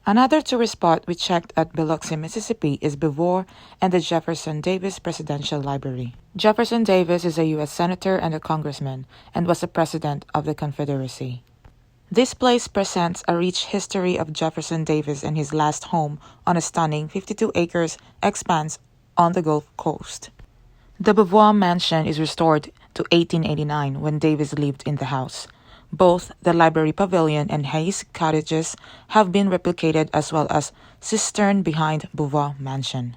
Another tourist spot we checked at Biloxi, Mississippi is Beauvoir and the Jefferson Davis Presidential Library. Jefferson Davis is a U.S. Senator and a Congressman and was a President of the Confederacy. This place presents a rich history of Jefferson Davis and his last home on a stunning 52 acres expanse on the Gulf Coast. The Beauvoir mansion is restored to 1889 when Davis lived in the house. Both the library pavilion and Hayes cottages have been replicated as well as cistern behind Beauvoir mansion.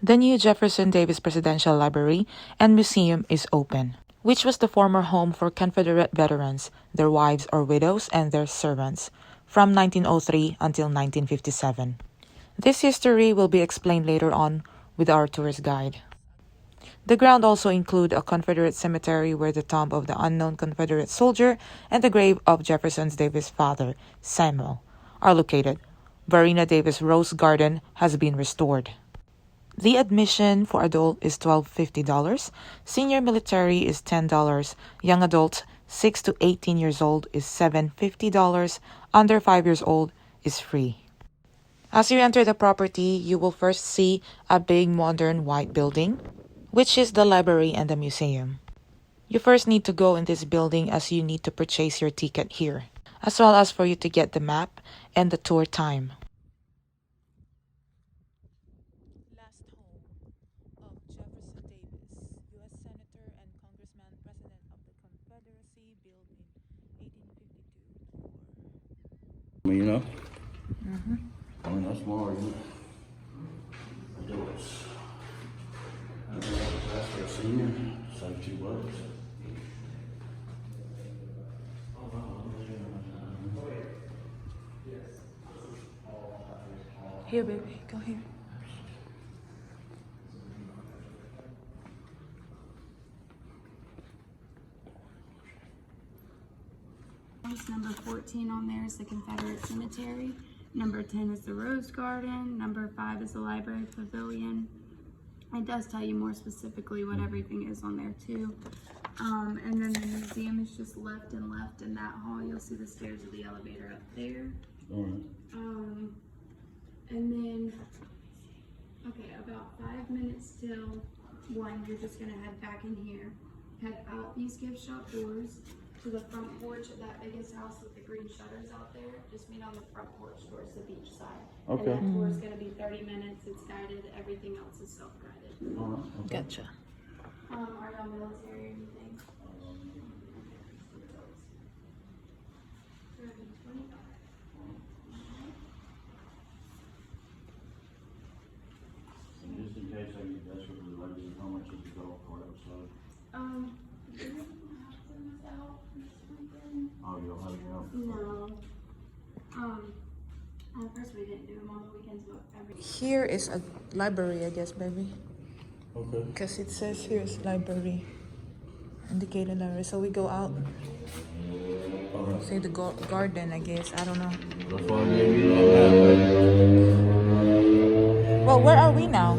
The new Jefferson Davis Presidential Library and Museum is open, which was the former home for Confederate veterans, their wives or widows, and their servants, from 1903 until 1957. This history will be explained later on with our tourist guide. The ground also includes a Confederate cemetery where the tomb of the unknown Confederate soldier and the grave of Jefferson Davis' father, Samuel, are located. Varina Davis Rose Garden has been restored. The admission for adult is $12.50, senior military is $10, young adults 6 to 18 years old is $7.50, under 5 years old is free. As you enter the property, you will first see a big modern white building, which is the library and the museum. You first need to go in this building as you need to purchase your ticket here, as well as for you to get the map and the tour time. Last home of Jefferson Davis, U.S. Senator and Congressman, President of the Confederacy, built in 1852. You know? I mean, that's more, you know. Adults. That's for a senior, $72. Here, baby, go here. Number 14 on there is the Confederate Cemetery. Number 10 is the Rose Garden. Number 5 is the Library Pavilion. It does tell you more specifically what everything is on there too. And then the museum is just left in that hall. You'll see the stairs of the elevator up there. All right. And then, okay, about 5 minutes till 1, you're just gonna head back in here. Head out these gift shop doors to the front porch of that biggest house with the green shutters out there. Just meet on the front porch towards the beach side. Okay. And that tour is gonna be 30 minutes. It's guided. Everything else is self-guided. All right. Okay. Gotcha. Are y'all military or anything? And just in case I get desperate with ladies, how much is the golf cart outside? Do you have them out or something? Oh, you'll have it out? No. At first we didn't do them on the weekends, but every. Here is a library, I guess, baby. Okay. Because it says here is library. Indicated library. So we go out. Okay. Say the garden, I guess. I don't know. That's why I gave you all that. Well, where are we now?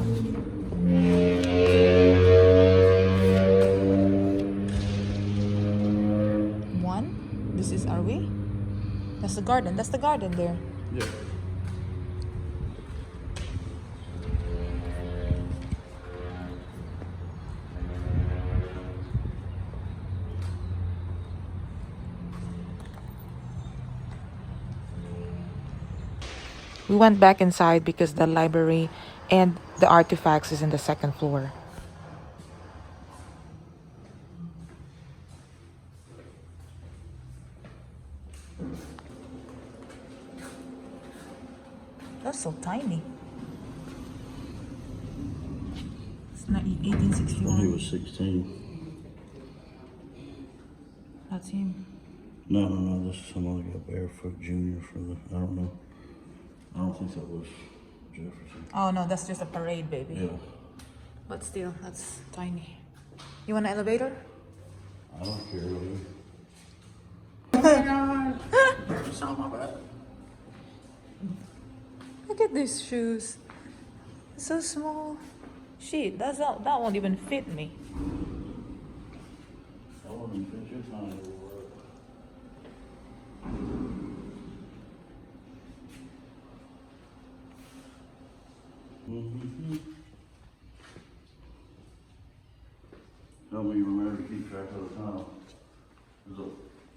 One? This is, are we? That's the garden. That's the garden there. Yeah. We went back inside because the library and the artifacts is in the second floor. That's so tiny. It's not When he 1861. was 16. That's him. No, this is some other guy, Barefoot Jr. for the, I don't know. I don't think that was Jefferson. Oh no, that's just a parade, baby. Yeah. But still, that's tiny. You want an elevator? I don't care really. It's on my back. Look at these shoes. So small. Shit, that won't even fit me. That wouldn't fit your tiny little work. Mm-hmm. Help me remember to keep track of the time. There's a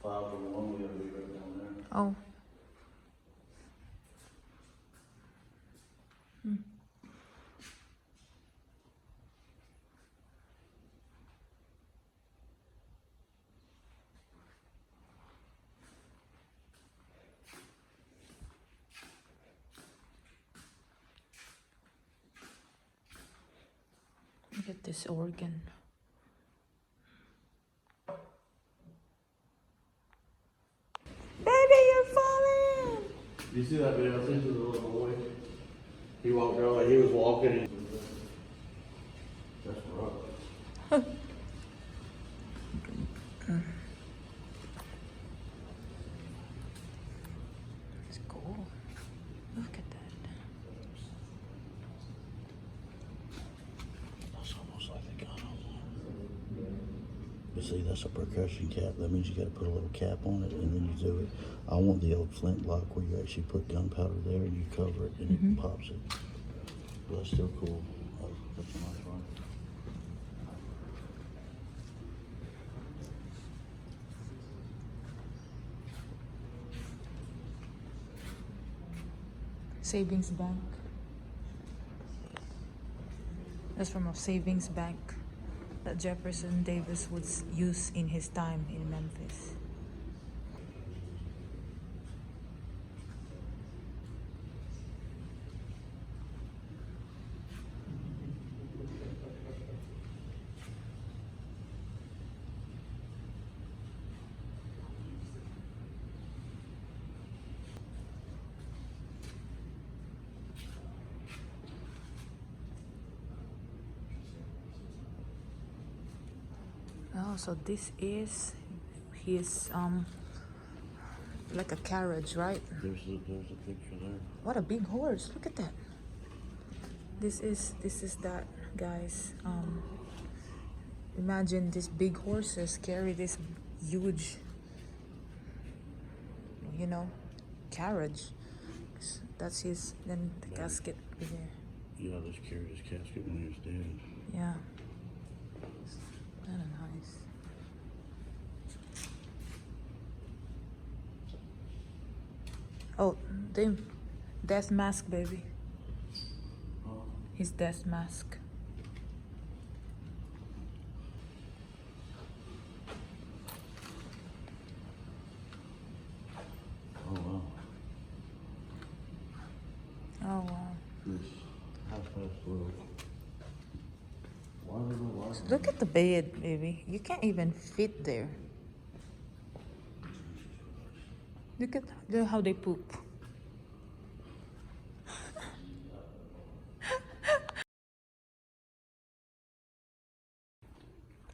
5:01, we gotta be right down there. Oh. Look at this organ. Baby, you're falling! You see that video? I sent you the little boy. He walked out like he was walking. And that's rough. It's cool. Look at that. That's almost like they got on. But see, that's a percussion cap. That means you got to put a little cap on it, and then you do it. I want the old flintlock where you actually put gunpowder there and you cover it and it pops it. But that's still cool. That's a nice one. Savings bank. That's from a savings bank that Jefferson Davis would use in his time in Memphis. Oh, so this is his like a carriage, right? There's a picture there. What a big horse! Look at that. This is that, guys. Imagine these big horses carry this huge, carriage. That's his. Then the casket over there. Yeah, this carried his casket when he was dead. Yeah. Kind of nice. Oh, the death mask, baby. His death mask. Oh wow. Oh wow. This half past 12. Why did I like Look at the bed, baby. You can't even fit there. Look at how they poop.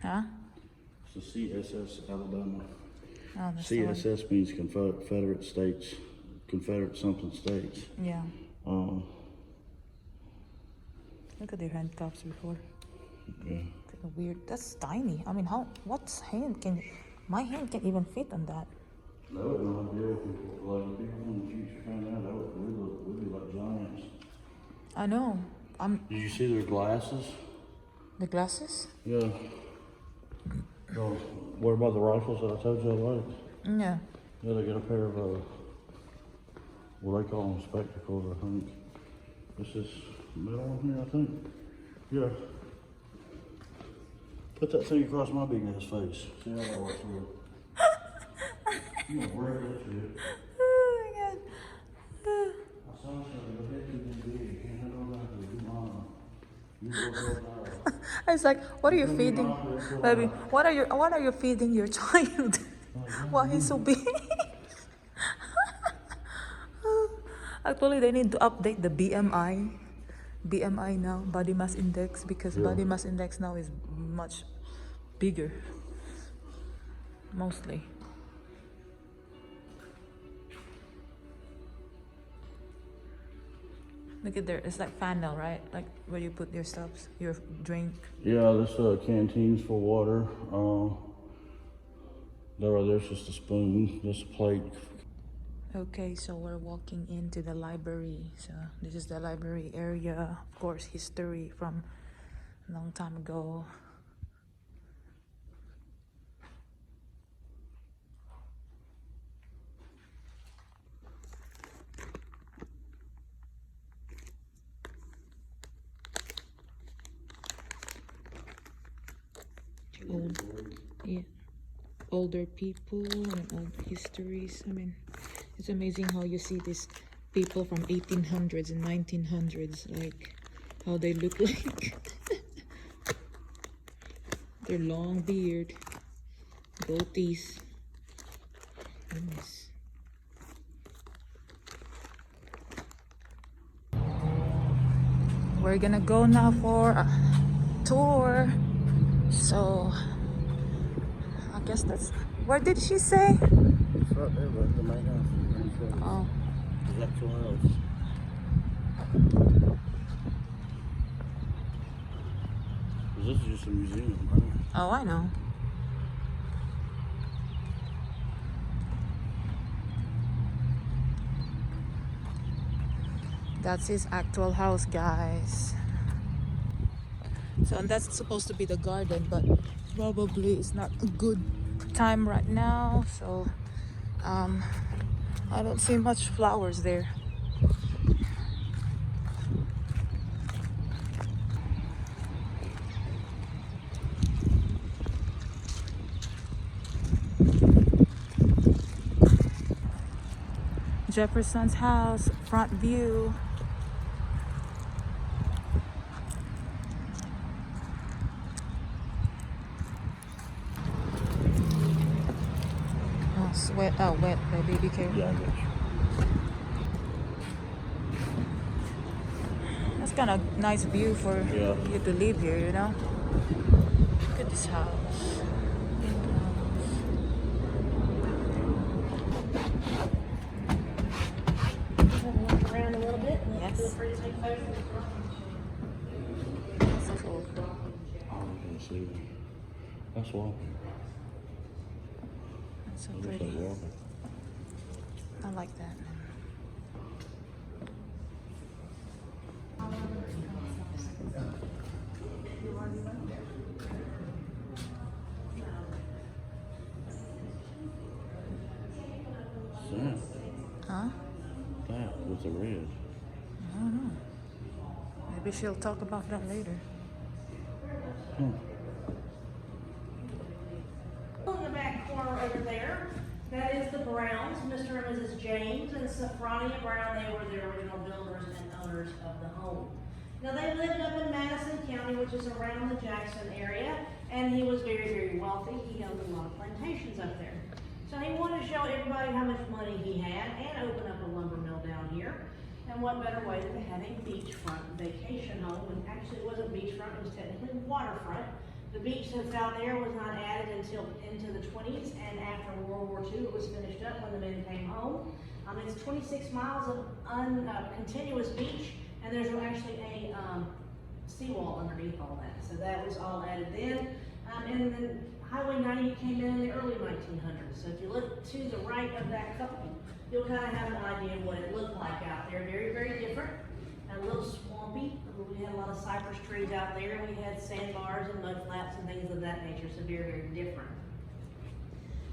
Huh? It's the CSS Alabama. Oh, that's the one. CSS means Confederate States, Confederate something states. Yeah. Look at their handcuffs before. Yeah. Kind of weird. That's tiny. I mean, what's hand can? My hand can't even fit on that. That would not be able to, like, people in the future find out, that we'd be like giants. I know. Did you see their glasses? The glasses? Yeah. So, what about the rifles that I told you I liked? Yeah. Yeah, they get a pair of, what they call them, spectacles, I think. This is metal one here, I think. Yeah. Put that thing across my big ass face. See how that works for you. You don't worry about shit. Oh my god. I saw something, your head too damn big. You can't handle that with your mama. You go go now. I was like, what are you feeding, baby? What are you feeding your child? Why he's so big? Actually, they need to update the BMI now, body mass index, because body mass index now is much bigger, mostly. Look at there, it's like funnel, right? Like where you put your stuff, your drink. Yeah, this canteen's for water. There's just a spoon, just a plate. Okay, so we're walking into the library. So this is the library area. Of course, history from a long time ago. Old, yeah, older people and old histories. I mean, it's amazing how you see these people from 1800s and 1900s, like how they look like. Their long beard, goatees. Goodness. We're gonna go now for a tour. So I guess that's, where did she say? It's right there, but the main house. Oh, The actual house. This is just a museum, right? oh, I know. That's his actual house, guys. So, and that's supposed to be the garden, but probably it's not a good time right now. So, I don't see much flowers there. Jefferson's house, front view. Oh, sweat. Oh, wet, baby. Be careful. Yeah, I got you. That's kind of nice view for Yeah. you to live here, you know? Look at this house. Look around a little bit. Yes. Feel free to take photos. That's cool. I was gonna see them. That's walking. That's so It looks pretty. like walking. I like that. That. Huh? That with the red. I don't know. Maybe she'll talk about that later. Hmm. In the back corner over there, that is the Browns, Mr. and Mrs. James and Sophronia Brown. They were the original builders and owners of the home. Now they lived up in Madison County, which is around the Jackson area, and he was very, very wealthy. He owned a lot of plantations up there. So he wanted to show everybody how much money he had and open up a lumber mill down here. And what better way than to have a beachfront vacation home? And actually it wasn't beachfront, it was technically waterfront. The beach that's out there was not added until into the 20s, and after World War II it was finished up when the men came home. It's 26 miles of continuous beach, and there's actually a seawall underneath all that. So that was all added then. And then Highway 90 came in the early 1900s. So if you look to the right of that couple, you'll kind of have an idea of what it looked like out there. Very, very different. And a little swampy. We had a lot of cypress trees out there. We had sandbars and mud flats and things of that nature. So very, very different.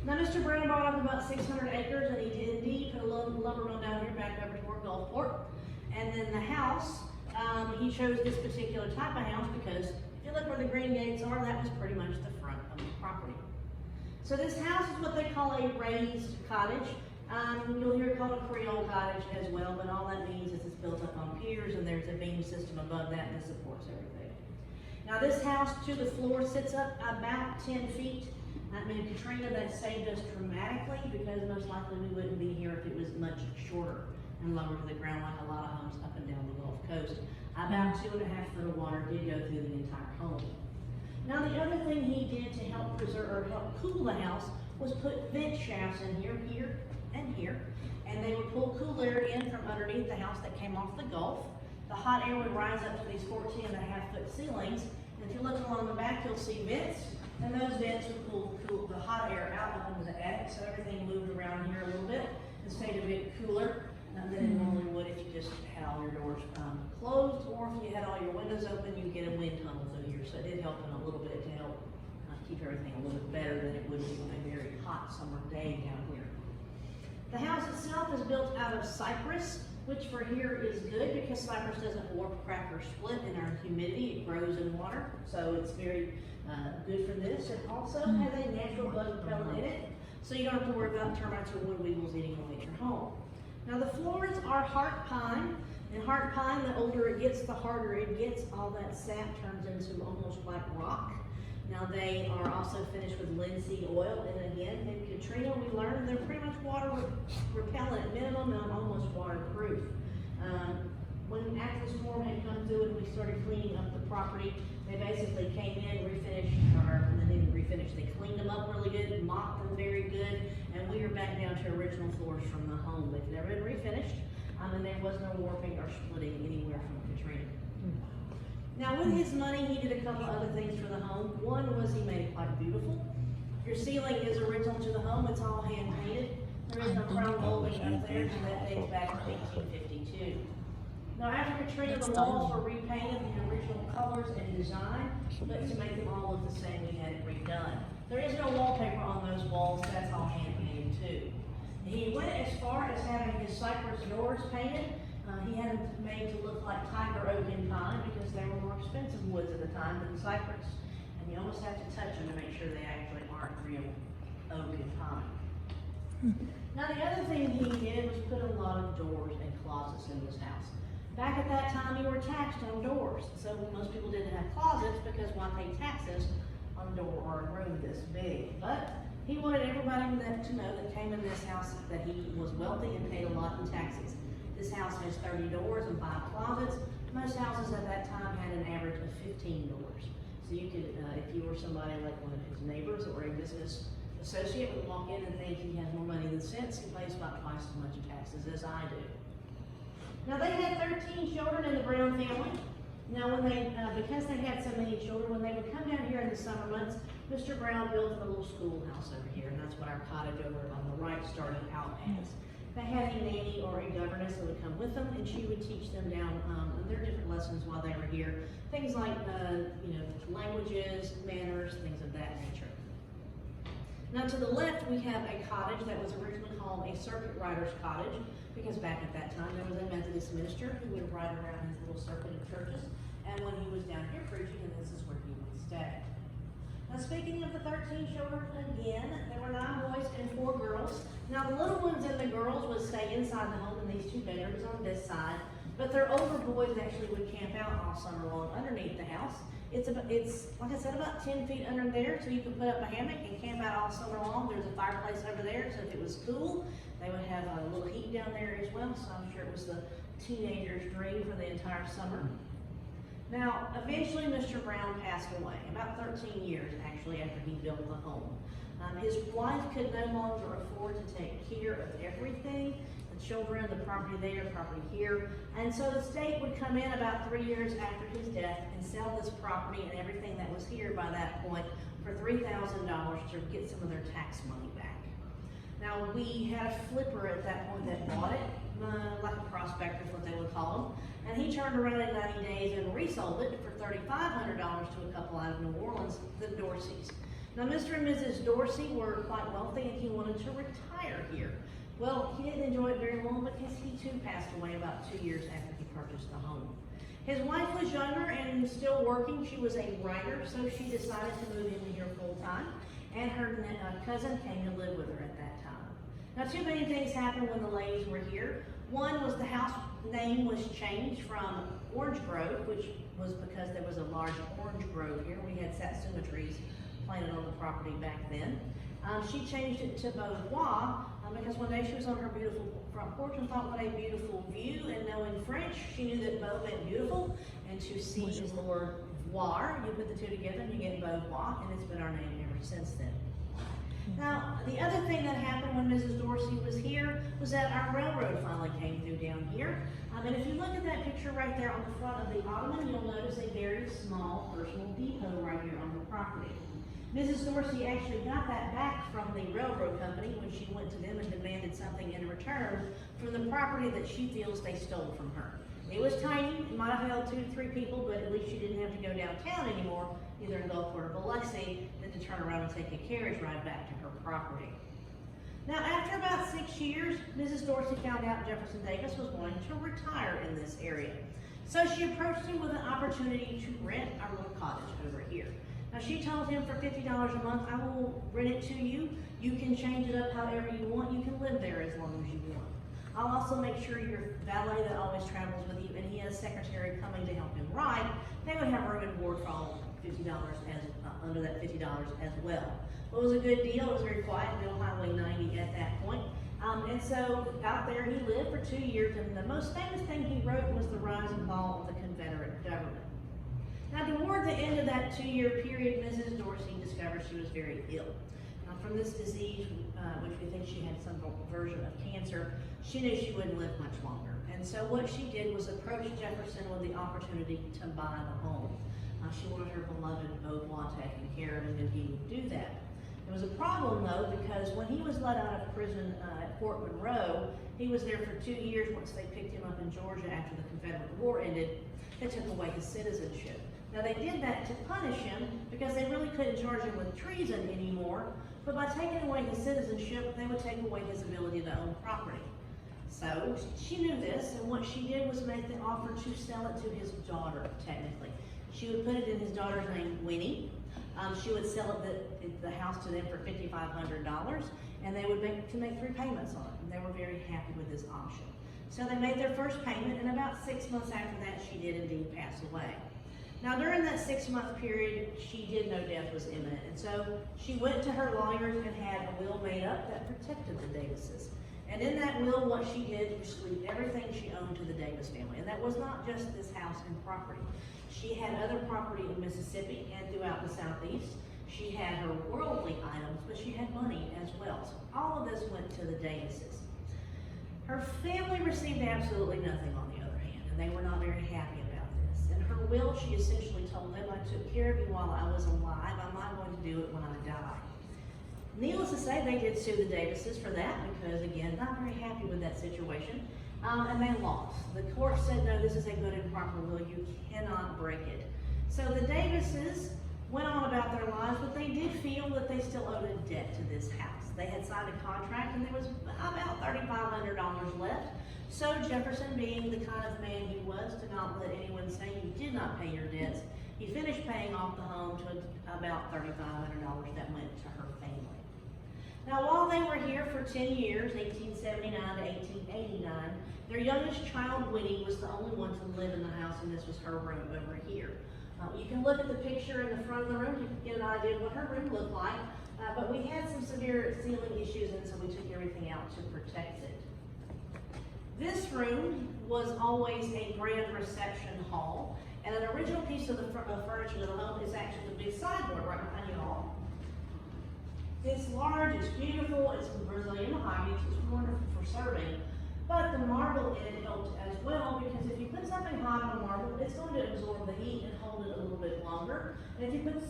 Now, Mr. Brown bought up about 600 acres, and he did indeed put a lumber mill down here back over toward Gulfport. And then the house, he chose this particular type of house because if you look where the green gates are, that was pretty much the front of the property. So this house is what they call a raised cottage. You'll hear it called a Creole cottage as well, but all that means is it's built up on piers and there's a beam system above that that supports everything. Now this house to the floor sits up about 10 feet. I mean, Katrina, that saved us dramatically because most likely we wouldn't be here if it was much shorter and lower to the ground like a lot of homes up and down the Gulf Coast. About 2.5 foot of water did go through the entire home. Now the other thing he did to help preserve or help cool the house was put vent shafts in here, here, and here, and they would pull cool air in from underneath the house that came off the Gulf. The hot air would rise up to these 14.5 foot ceilings, and if you look along the back, you'll see vents, and those vents would pull the hot air out up into the attic, so everything moved around here a little bit. It stayed a bit cooler than it normally would if you just had all your doors closed, or if you had all your windows open, you get a wind tunnel through here. So it did help in a little bit to help keep everything a little bit better than it would be on a very hot summer day down here. The house itself is built out of cypress, which for here is good because cypress doesn't warp, crack, or split in our humidity. It grows in water, so it's very good for this. It also has a natural bug repellent in it, so you don't have to worry about termites or wood weevils eating away at your home. Now the floors are heart pine, and heart pine, the older it gets, the harder it gets. All that sap turns into almost like rock. Now they are also finished with linseed oil, and again, in Katrina we learned they're pretty much water repellent at minimum and almost waterproof. When after the storm had come through and we started cleaning up the property, they basically came in, refinished, or they didn't refinish, they cleaned them up really good, mopped them very good, and we are back down to original floors from the home. They've never been refinished, and there was no warping or splitting anywhere from Katrina. Now with his money, he did a couple other things for the home. One was he made it quite beautiful. Your ceiling is original to the home, it's all hand painted. There is no crown molding up there, and that dates back to 1852. Now after Katrina, the walls were repainted in the original colors and design, but to make them all look the same, we had it redone. There is no wallpaper on those walls, that's all hand painted too. He went as far as having his cypress doors painted. He had them made to look like tiger oak and pine because they were more expensive woods at the time than cypress. And you almost have to touch them to make sure they actually aren't real oak and pine. Now the other thing he did was put a lot of doors and closets in this house. Back at that time, you were taxed on doors. So most people didn't have closets because why pay taxes on a door or a room this big? But he wanted everybody to know that came in this house that he was wealthy and paid a lot in taxes. This house has 30 doors and 5 closets. Most houses at that time had an average of 15 doors. So you could, if you were somebody like one of his neighbors or a business associate, would walk in and think he has more money than sense. He pays about twice as much in taxes as I do. Now they had 13 children in the Brown family. Now when they, because they had so many children, when they would come down here in the summer months, Mr. Brown built a little schoolhouse over here, and that's what our cottage over on the right started out as. They had a nanny or a governess that would come with them, and she would teach them down their different lessons while they were here. Things like, languages, manners, things of that nature. Now to the left, we have a cottage that was originally called a circuit rider's cottage, because back at that time, there was a Methodist minister who would ride around his little circuit of churches, and when he was down here preaching, and this is where he would stay. Now speaking of the 13 children, again, there were 9 boys and 4 girls. Now the little ones and the girls would stay inside the home in these 2 bedrooms on this side, but their older boys actually would camp out all summer long underneath the house. It's like I said, about 10 feet under there, so you could put up a hammock and camp out all summer long. There's a fireplace over there, so if it was cool, they would have a little heat down there as well, so I'm sure it was the teenager's dream for the entire summer. Now, eventually Mr. Brown passed away, about 13 years actually after he built the home. His wife could no longer afford to take care of everything, the children, the property there, the property here, and so the state would come in about 3 years after his death and sell this property and everything that was here by that point for $3,000 to get some of their tax money back. Now, we had a flipper at that point that bought it, like a prospector is what they would call them, and he turned around in 90 days and resold it for $3,500 to a couple out of New Orleans, the Dorseys. Now, Mr. and Mrs. Dorsey were quite wealthy and he wanted to retire here. Well, he didn't enjoy it very long because he too passed away about 2 years after he purchased the home. His wife was younger and still working. She was a writer, so she decided to move in here full time, and her cousin came to live with her at that time. Now, 2 main things happened when the ladies were here. One was the house name was changed from Orange Grove, which was because there was a large orange grove here. We had satsuma trees planted on the property back then. She changed it to Beauvoir because one day she was on her beautiful front porch and thought, what a beautiful view, and knowing French, she knew that Beau meant beautiful, and to see is the word voir. You put the 2 together and you get Beauvoir, and it's been our name ever since then. Now, the other thing that happened when Mrs. Dorsey was here was that our railroad finally came through down here. And if you look at that picture right there on the front of the ottoman, you'll notice a very small personal depot right here on the property. Mrs. Dorsey actually got that back from the railroad company when she went to them and demanded something in return from the property that she feels they stole from her. It was tiny, it might have held 2 to 3 people, but at least she didn't have to go downtown anymore, either in Gulfport or Biloxi, than to turn around and take a carriage ride back to her property. Now, after about 6 years, Mrs. Dorsey found out Jefferson Davis was wanting to retire in this area. So she approached him with an opportunity to rent our little cottage over here. Now, she told him for $50 a month, I will rent it to you. You can change it up however you want. You can live there as long as you want. I'll also make sure your valet that always travels with you, and he has a secretary coming to help him ride, they would have room and board for all $50 under that $50 as well. It was a good deal. It was very quiet, middle Highway 90 at that point. And so out there he lived for 2 years, and the most famous thing he wrote was The Rise and Fall of the Confederate Government. Now, toward the end of that 2-year period, Mrs. Dorsey discovered she was very ill. From this disease, which we think she had some version of cancer, she knew she wouldn't live much longer. And so what she did was approach Jefferson with the opportunity to buy the home. She wanted her beloved Beauvoir taken care of, and knew he would do that. There was a problem, though, because when he was let out of prison at Fort Monroe, he was there for 2 years. Once they picked him up in Georgia after the Confederate War ended, they took away his citizenship. Now, they did that to punish him because they really couldn't charge him with treason anymore, but by taking away his citizenship, they would take away his ability to own property. So she knew this, and what she did was make the offer to sell it to his daughter, technically. She would put it in his daughter's name, Winnie. She would sell the house to them for $5,500, and they would make 3 payments on it, and they were very happy with this option. So they made their first payment, and about 6 months after that, she did indeed pass away. Now, during that 6-month period, she did know death was imminent, and so she went to her lawyers and had a will made up that protected the Davises. And in that will, what she did was leave everything she owned to the Davis family, and that was not just this house and property. She had other property in Mississippi and throughout the Southeast. She had her worldly items, but she had money as well. So all of this went to the Davises. Her family received absolutely nothing on the other hand, and they were not very happy about this. In her will, she essentially told them, I took care of you while I was alive. I'm not going to do it when I die. Needless to say, they did sue the Davises for that because, again, not very happy with that situation, and they lost. The court said, no, this is a good and proper will. You cannot break it. So the Davises went on about their lives, but they did feel that they still owed a debt to this house. They had signed a contract, and there was about $3,500 left. So Jefferson, being the kind of man he was to not let anyone say you did not pay your debts, he finished paying off the home to about $3,500 that went to her family. Now, while they were here for 10 years, 1879 to 1889, their youngest child, Winnie, was the only one to live in the house, and this was her room over here. You can look at the picture in the front of the room, you can get an idea of what her room looked like, but we had some severe ceiling issues, and so we took everything out to protect it. This room was always a grand reception hall, and an original piece of the furniture of the home is actually the big sideboard right behind you all. It's large, it's beautiful, it's Brazilian mahogany, it's wonderful for serving, but the marble in it helped as well, because if you put something hot on marble, it's going to absorb the heat and hold it a little bit longer. And if you put,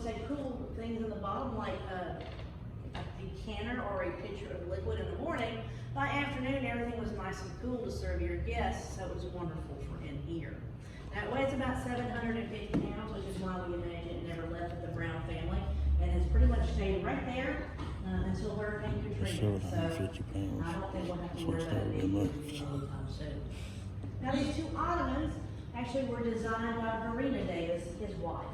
say, cool things in the bottom, like a decanter or a pitcher of liquid in the morning, by afternoon everything was nice and cool to serve your guests, so it was wonderful for in here. Now it weighs about 750 pounds, which is why we imagine it never left the Brown family, and has pretty much stayed right there until Hurricane Katrina. So 750 pounds. I don't think we'll have to worry about it anytime soon. Now these 2 ottomans actually were designed by Marina Davis, his wife.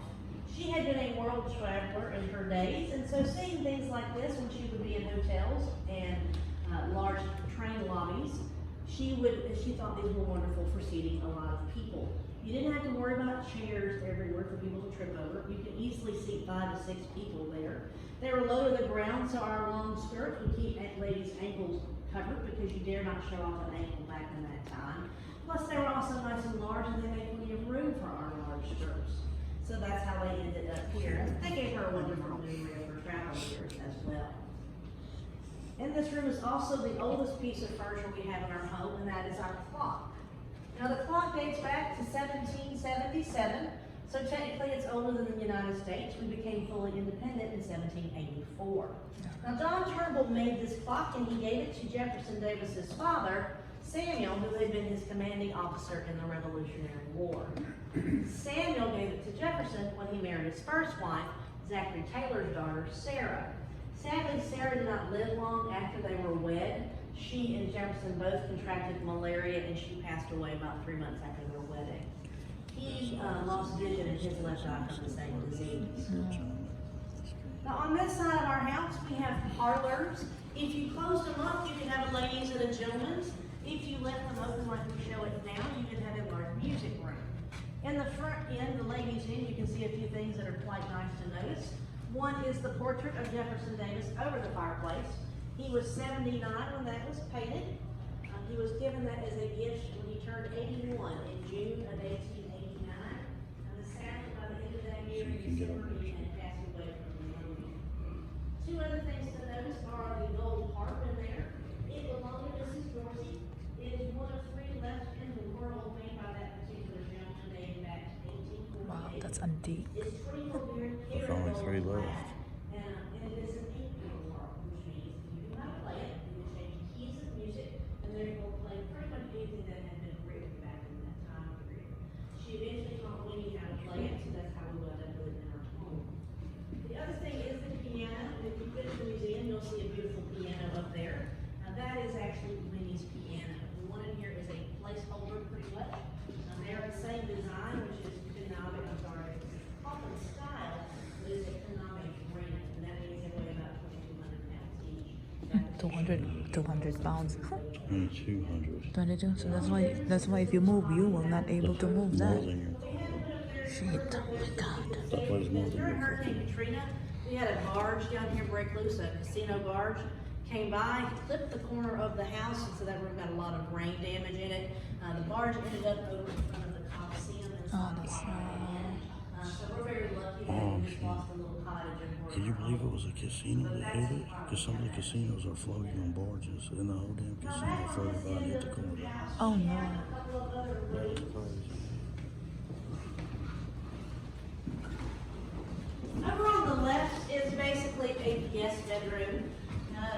She had been a world traveler in her days, and so seeing things like this when she would be in hotels and large train lobbies, she thought these were wonderful for seating a lot of people. You didn't have to worry about chairs everywhere for people to trip over. You could easily seat 5 to 6 people there. They were low to the ground, so our long skirts would keep ladies' ankles covered, because you dare not show off an ankle back in that time. Plus, they were also nice and large, and they made plenty of room for our large skirts. So that's how they ended up here. They gave her a wonderful new room for travel years as well. In this room is also the oldest piece of furniture we have in our home, and that is our clock. Now the clock dates back to 1777, So technically, it's older than the United States. We became fully independent in 1784. Now, John Turnbull made this clock, and he gave it to Jefferson Davis's father, Samuel, who had been his commanding officer in the Revolutionary War. Samuel gave it to Jefferson when he married his first wife, Zachary Taylor's daughter, Sarah. Sadly, Sarah did not live long after they were wed. She and Jefferson both contracted malaria, and she passed away about 3 months after their wedding. He lost vision in his left eye from the same disease. Now, on this side of our house, we have parlors. If you close them up, you can have a ladies' and a gentleman's. If you let them open like we show it now, you can have a large music room. In the front end, the ladies' end, you can see a few things that are quite nice to notice. One is the portrait of Jefferson Davis over the fireplace. He was 79 when that was painted. He was given that as a gift when he turned 81 in June of 1889. And sadly, by the end of that year, in December, he had passed away from pneumonia. Two other things to notice are the gold harp in there. It belonged to Mrs. Dorsey. It is one of 3 left in the world made by that particular gentleman dating back to 1848. Wow, that's antique. It's 24 There's only 3 left. And it is an 8-year harp, which means if you know how to play it, you can change the keys of music, and then it will play pretty much anything that had been written back in that time period. She eventually taught Winnie how to play it, so that's how we wound up with it in our home. The other thing is the piano. If you've been to the museum, you'll see a beautiful piano up there. Now that is actually Winnie's piano. The one in here is a placeholder, pretty much. They're the same design, which is canonic, I'm sorry, it's coffin style, but it's a canonic brand, and that means they weigh about 2,200 pounds each. 200 pounds. 200. 22. So that's why if you move, you will not able to move More that. than your Shit. Oh my God. that weighs more than During your Hurricane Katrina, we had a barge down here break loose, a casino barge, came by, clipped the corner of the house, and so that room got a lot of rain damage in it. The barge ended up over in front of the Coliseum in Oh, South that's Carolina. So we're very lucky that we just lost a little cottage in Can you believe it was a casino that hit it? Because some of the casinos are floating on barges, and the whole damn casino floated by and hit the corner of the house. Oh no. That was crazy. Over on the left is basically a guest bedroom.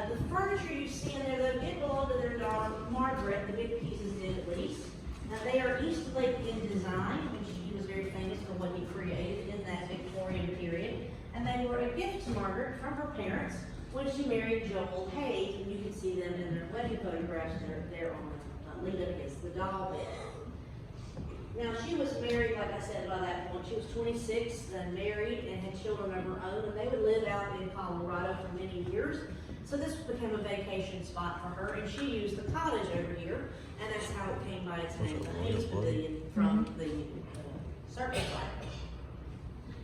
The furniture you see in there, though, did belong to their daughter, Margaret. The big pieces did at least. Now, they are East Lake in design, which he was very famous for what he created in that Victorian period. And they were a gift to Margaret from her parents when she married Joel Hayes. And you can see them in their wedding photographs there on the lead up against the doll bed. Now, she was married, like I said, by that point. She was 26, then married, and had children of her own, and they would live out in Colorado for many years. So this became a vacation spot for her, and she used the cottage over here, and that's how it came by its name, the Hayes Pavilion, from the circus life.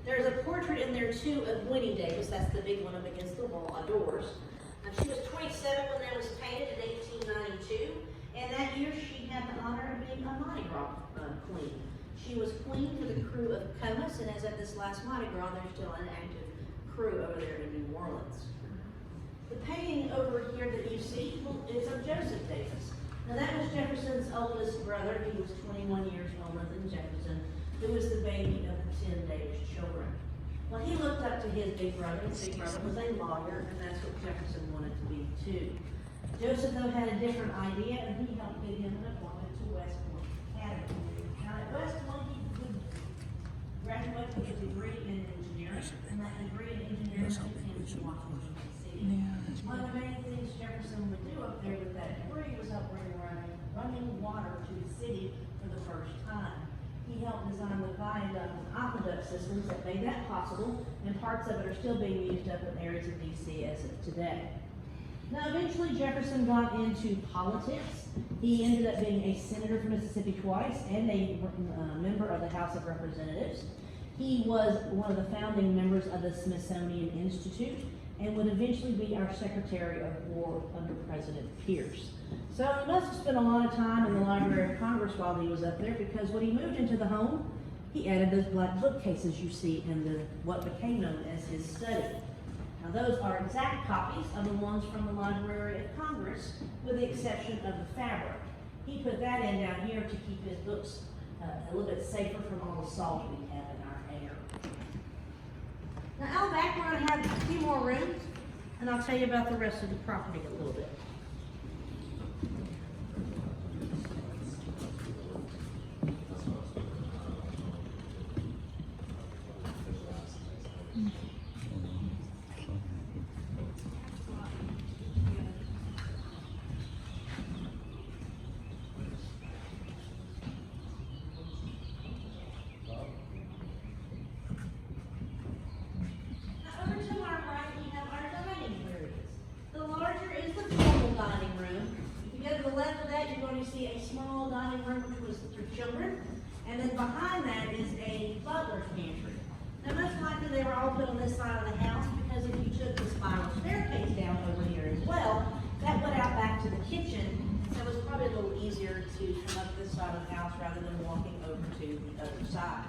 There's a portrait in there, too, of Winnie Davis. That's the big one up against the wall, outdoors. She was 27 when that was painted in 1892. And that year, she had the honor of being a Mardi Gras queen. She was queen for the crew of Comus, and as of this last Mardi Gras, there's still an active crew over there in New Orleans. The painting over here that you see is of Joseph Davis. Now that was Jefferson's oldest brother. He was 21 years older than Jefferson, who was the baby of the 10 Davis children. Well, he looked up to his big brother. His big brother was a lawyer, and that's what Jefferson wanted to be too. Joseph, though, had a different idea, and he helped get him an appointment to West Point Academy. Now, at West Point, he would graduate with a degree in engineering, and that degree in engineering took him to Washington, D.C. One of the main things Jefferson would do up there with that degree was help bring running water to the city for the first time. He helped design the viaduct and aqueduct systems that made that possible, and parts of it are still being used up in areas of D.C. as of today. Now, eventually, Jefferson got into politics. He ended up being a senator from Mississippi twice and a member of the House of Representatives. He was one of the founding members of the Smithsonian Institute and would eventually be our Secretary of War under President Pierce. So he must have spent a lot of time in the Library of Congress while he was up there, because when he moved into the home, he added those black bookcases you see in what became known as his study. Now, those are exact copies of the ones from the Library of Congress, with the exception of the fabric. He put that in down here to keep his books a little bit safer from all the salt we have in our air. Now out back, we're gonna have a few more rooms, and I'll tell you about the rest of the property a little bit. Over to our right, we have our dining areas. The larger is the formal dining room. If you go to the left of that, you're going to see a small dining room which was for children. And then behind that is a butler's pantry. Now most likely they were all put on this side of the house because if you took the spiral staircase down over here as well, that went out back to the kitchen. So it was probably a little easier to come up this side of the house rather than walking over to the other side.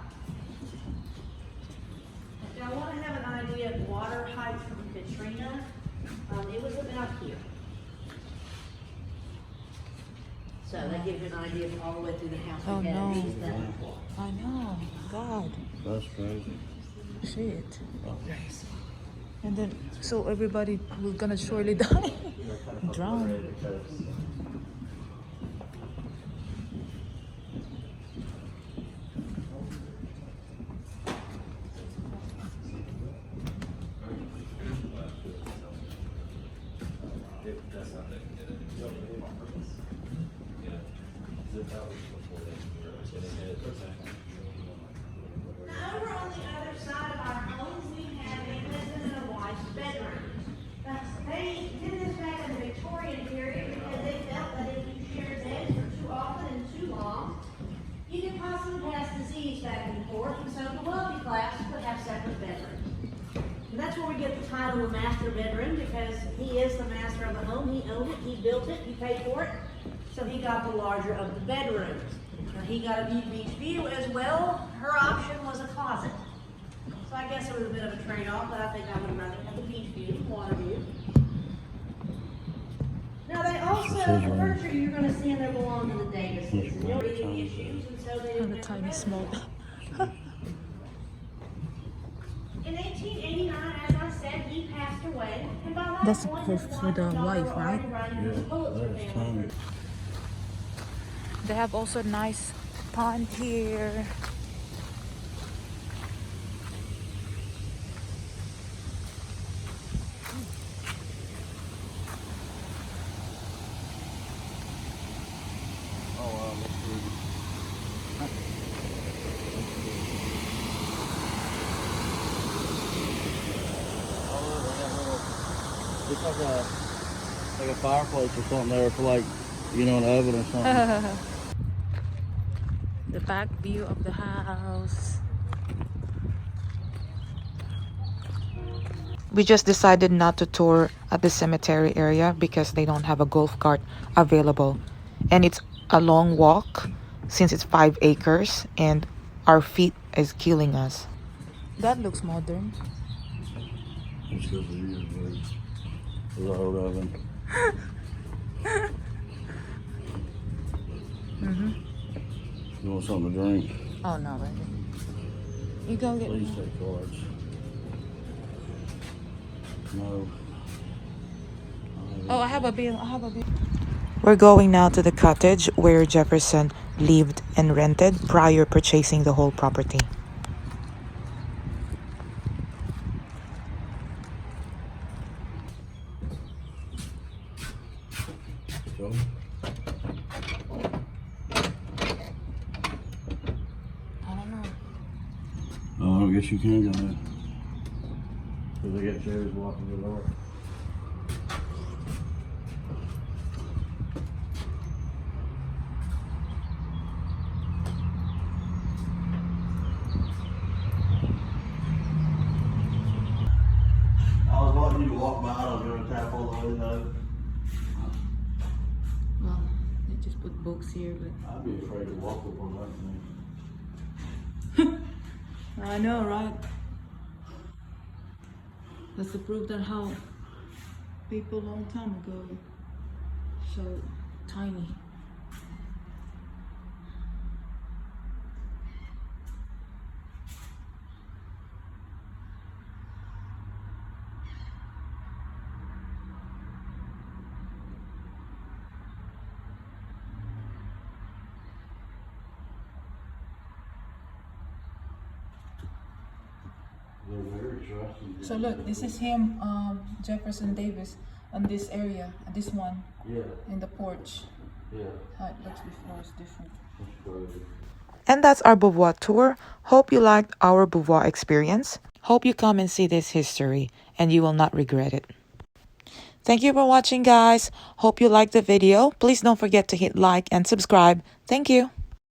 Now, I want to have an idea of water height from Katrina. It was about here. So that gives you an idea of all the way through the house. Oh, We had no. at least that. I know. God. That's crazy. Shit. And then, so everybody was gonna surely die. Drown. Now, over on the other side of our home, we have a husband and a wife's bedroom. Now, they did this back in the Victorian period because they felt that if you shared beds for too often and too long, you could possibly pass disease back and forth, and so the wealthy class would have separate bedrooms. And that's where we get the title of master bedroom, because he is the master of the home. He owned it, he built it, he paid for it, so he got the larger of the bedrooms. Now, he got a beach view as well. Her option was a closet. So I guess it was a bit of a trade-off, but I think I would rather have the beach view, water view. Now they also, the furniture you're gonna see in there belong to the Davises. And you'll read the issues, and so they And didn't a have tiny to small. In 1889, as I said, he passed away, and by that That's point, for- his for the and daughter wife, were right? already writing Yeah, his Pulitzer that is family. tiny. They have also a nice pond here. Oh, wow, that's pretty. It's like a fireplace or something there for like, you know, an oven or something. The back view of the house. We just decided not to tour at the cemetery area because they don't have a golf cart available. And it's a long walk since it's 5 acres and our feet is killing us. That looks modern. It's because of you, buddy. The old oven. You want something to drink? Oh no, baby. You go get Please me. take cards. No. Oh, I have a bill. I have a bill. We're going now to the cottage where Jefferson lived and rented prior purchasing the whole property. Go. I don't know. Oh, I guess you can go ahead. Because they got chairs walking the door. I was wanting you to walk by, I was going to tap all the window. Well, they just put books here, but I'd be afraid to walk up on that thing. I know, right? That's the proof that how people a long time ago so tiny. So look, this is him, Jefferson Davis, on this area, this one, in the porch. How it looks before is different. And that's our Beauvoir tour. Hope you liked our Beauvoir experience. Hope you come and see this history, and you will not regret it. Thank you for watching, guys. Hope you liked the video. Please don't forget to hit like and subscribe. Thank you.